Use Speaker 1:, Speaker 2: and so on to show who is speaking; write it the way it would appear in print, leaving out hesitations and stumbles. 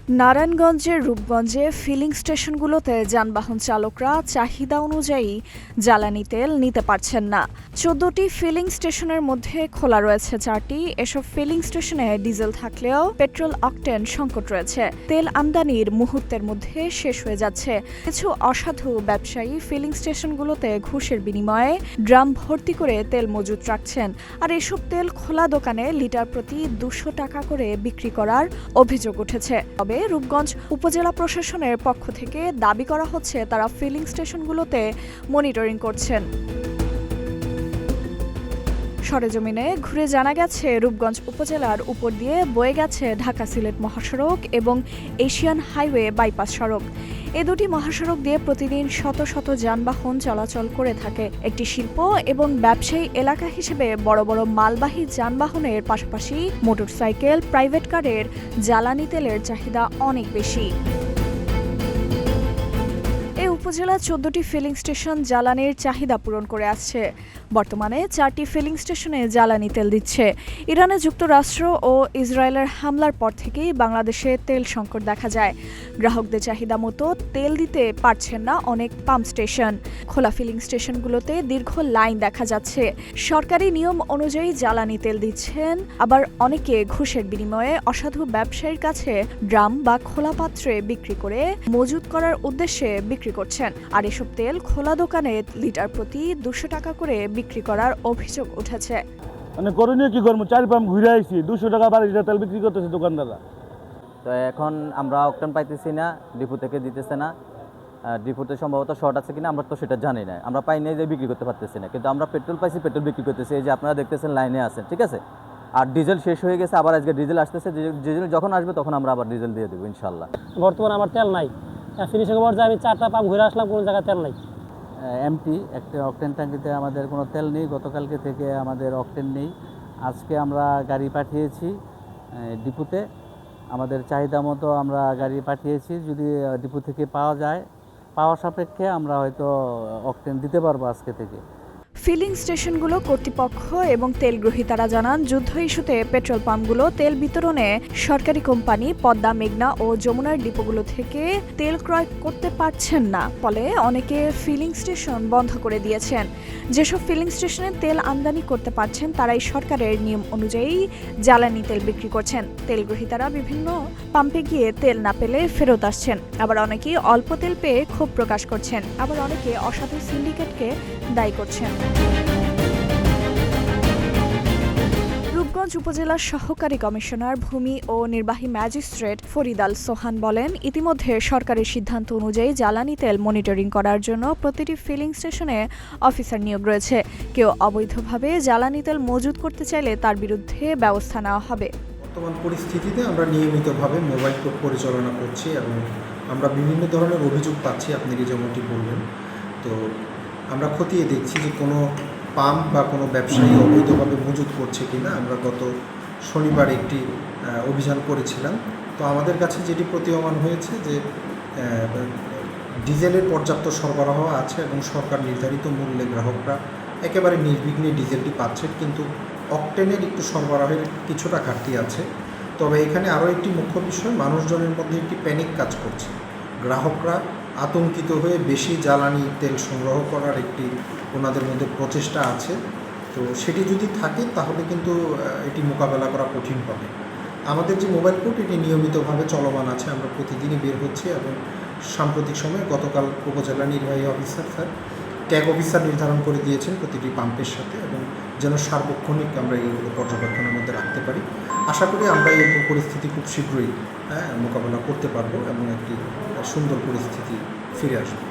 Speaker 1: নারায়ণগঞ্জের রূপগঞ্জে ফিলিং স্টেশনগুলোতে যানবাহন চালকরা চাহিদা অনুযায়ী জ্বালানি তেল নিতে পারছেন না। ১৪টি ফিলিং স্টেশনের মধ্যে খোলা রয়েছে ৪টি। এসব ফিলিং স্টেশনে ডিজেল থাকলেও পেট্রোল অকটেন সংকট রয়েছে। তেল আমদানির মুহূর্তের মধ্যে শেষ হয়ে যাচ্ছে। কিছু অসাধু ব্যবসায়ী ফিলিং স্টেশনগুলোতে ঘুষের বিনিময়ে ড্রাম ভর্তি করে তেল মজুত রাখছেন। আর এসব তেল খোলা দোকানে লিটার প্রতি ২০০ টাকা করে বিক্রি করার অভিযোগ উঠেছে। তবে রূপগঞ্জ উপজেলা প্রশাসনের পক্ষ থেকে দাবি করা হচ্ছে তারা ফিলিং স্টেশনগুলোতে মনিটরিং করছেন। সরেজমিনে ঘুরে জানা গেছে রূপগঞ্জ উপজেলার উপর দিয়ে বয়ে গেছে ঢাকা-সিলেট মহাসড়ক এবং এশিয়ান হাইওয়ে বাইপাস সড়ক। এ দুটি মহাসড়ক দিয়ে প্রতিদিন শত শত যানবাহন চলাচল করে থাকে। একটি শিল্প এবং ব্যবসায়ী এলাকা হিসেবে বড় বড় মালবাহী যানবাহনের পাশাপাশি মোটরসাইকেল, প্রাইভেট কারের জ্বালানি তেলের চাহিদা অনেক বেশি। এই উপজেলার ১৪টি ফিলিং স্টেশন জ্বালানির চাহিদা পূরণ করে আসছে। বর্তমানে ৪টি ফিলিং স্টেশনে জ্বালানি তেল দিচ্ছে। ইরানে যুক্তরাষ্ট্র ও ইসরায়েলের হামলার পর থেকেই বাংলাদেশে তেল সংকট দেখা যায়। গ্রাহকদের চাহিদা মতো তেল দিতে পারছেন না অনেক পাম্প স্টেশন। খোলা ফিলিং স্টেশনগুলোতে দীর্ঘ লাইন দেখা যাচ্ছে। সরকারি নিয়ম অনুযায়ী জ্বালানি তেল দিচ্ছেন, আবার অনেকে ঘুষের বিনিময়ে অসাধু ব্যবসায়ীর কাছে ড্রাম বা খোলা পাত্রে বিক্রি করে মজুত করার উদ্দেশ্যে বিক্রি করছেন। আর এসব তেল খোলা দোকানে লিটার প্রতি ২০০ টাকা করে বিক্রি করার অভিযোগ উঠেছে।
Speaker 2: মানে করণীয় কি করবো, ৪ পাম্প ঘুরে আইছি, ২০০ টাকা ১২ লিটার তেল বিক্রি করতেছে দোকানদাররা।
Speaker 3: তো এখন আমরা অকটেন পাইতেছি না, ডিপো থেকে দিতেছে না। ডিপোতে সম্ভবত শর্ট আছে কিনা আমরা তো সেটা জানি না। আমরা পাই নাই যে বিক্রি করতে পারতেছি না, কিন্তু আমরা পেট্রোল পাইছি, পেট্রোল বিক্রি করতেছি। এই যে আপনারা দেখতেছেন লাইনে আছেন, ঠিক আছে। আর ডিজেল শেষ হয়ে গেছে, আবার আজকে ডিজেল আসতেছে। ডিজেল যখন আসবে তখন আমরা আবার ডিজেল দিয়ে দেবো ইনশাল্লাহ।
Speaker 4: বর্তমানে আমার তেল নাই, ফিনিশিং পর্যায়ে আমি ৪টা পাম্প ঘুরে আসলাম, কোনো জায়গায় তেল নাই।
Speaker 5: এমটি একটা অকটেন ট্যাঙ্কিতে আমাদের কোনো তেল নেই। গতকালকে থেকে আমাদের অকটেন নেই। আজকে আমরা গাড়ি পাঠিয়েছি ডিপুতে, আমাদের চাহিদা মতো আমরা গাড়ি পাঠিয়েছি। যদি ডিপু থেকে পাওয়া সাপেক্ষে আমরা হয়তো অকটেন দিতে পারবো আজকে থেকে।
Speaker 1: ফিলিং স্টেশনগুলো কর্তৃপক্ষ এবং তেল গ্রহীতারা জানান, যুদ্ধ ইস্যুতে পেট্রোল পাম্পগুলো তেল বিতরণে সরকারি কোম্পানি পদ্মা, মেঘনা ও যমুনার ডিপোগুলো থেকে তেল ক্রয় করতে পারছেন না। ফলে অনেকে ফিলিং স্টেশন বন্ধ করে দিয়েছেন। যেসব ফিলিং স্টেশনে তেল আমদানি করতে পারছেন তারাই সরকারের নিয়ম অনুযায়ী জ্বালানি তেল বিক্রি করছেন। তেল গ্রহীতারা বিভিন্ন পাম্পে গিয়ে তেল না পেলে ফেরত আসছেন। আবার অনেকেই অল্প তেল পেয়ে ক্ষোভ প্রকাশ করছেন। আবার অনেকে অসাধু সিন্ডিকেটকে দায়ী করছেন। রূপগঞ্জ উপজেলার সহকারী কমিশনার ভূমি ও নির্বাহী ম্যাজিস্ট্রেট ফরিদ আল সোহান বলেন, ইতিমধ্যে সরকারের সিদ্ধান্ত অনুযায়ী জ্বালানি তেল মনিটরিং করার জন্য প্রতিটি ফিলিং স্টেশনে অফিসার নিয়োগ রয়েছে। কেউ অবৈধভাবে জ্বালানি তেল মজুত করতে চাইলে তার বিরুদ্ধে ব্যবস্থা নেওয়া হবে।
Speaker 6: বর্তমান পরিস্থিতিতে আমরা নিয়মিতভাবে মোবাইল কোর্ট পরিচালনা করছি এবং আমরা বিভিন্ন ধরনের অভিযোগ পাচ্ছি। আপনি যেমনটি বললেন, তো আমরা খতিয়ে দেখছি যে কোনো পাম্প বা কোনো ব্যবসায়ী অবৈধভাবে মজুত করছে কিনা। আমরা গত শনিবার একটি অভিযান করেছিলাম। তো আমাদের কাছে যেটি প্রতীয়মান হয়েছে যে ডিজেলের পর্যাপ্ত সরবরাহ আছে এবং সরকার নির্ধারিত মূল্যে গ্রাহকরা একেবারে নির্বিঘ্নে ডিজেলটি পাচ্ছে, কিন্তু অকটেনের একটু সরবরাহের কিছুটা ঘাটতি আছে। তবে এখানে আরও একটি মুখ্য বিষয়, মানুষজনের মধ্যে একটি প্যানিক কাজ করছে। গ্রাহকরা আতঙ্কিত হয়ে বেশি জ্বালানি তেল সংগ্রহ করার একটি ওনাদের মধ্যে প্রচেষ্টা আছে। তো সেটি যদি থাকে তাহলে কিন্তু এটি মোকাবেলা করা কঠিন হবে। আমাদের যে মোবাইল কোর্ট এটি নিয়মিতভাবে চলমান আছে, আমরা প্রতিদিনই বের হচ্ছি এবং সাম্প্রতিক সময়ে গতকাল উপজেলা নির্বাহী অফিসার স্যার ট্যাগ অফিসার নির্ধারণ করে দিয়েছেন প্রতিটি পাম্পের সাথে, এবং যেন সার্বক্ষণিক আমরা এইগুলো পর্যবেক্ষণের মধ্যে রাখতে পারি। আশা করি আমরা এই পরিস্থিতি খুব শীঘ্রই মোকাবেলা করতে পারবো এবং একটি সুন্দর পরিস্থিতি ফিরে আসবে।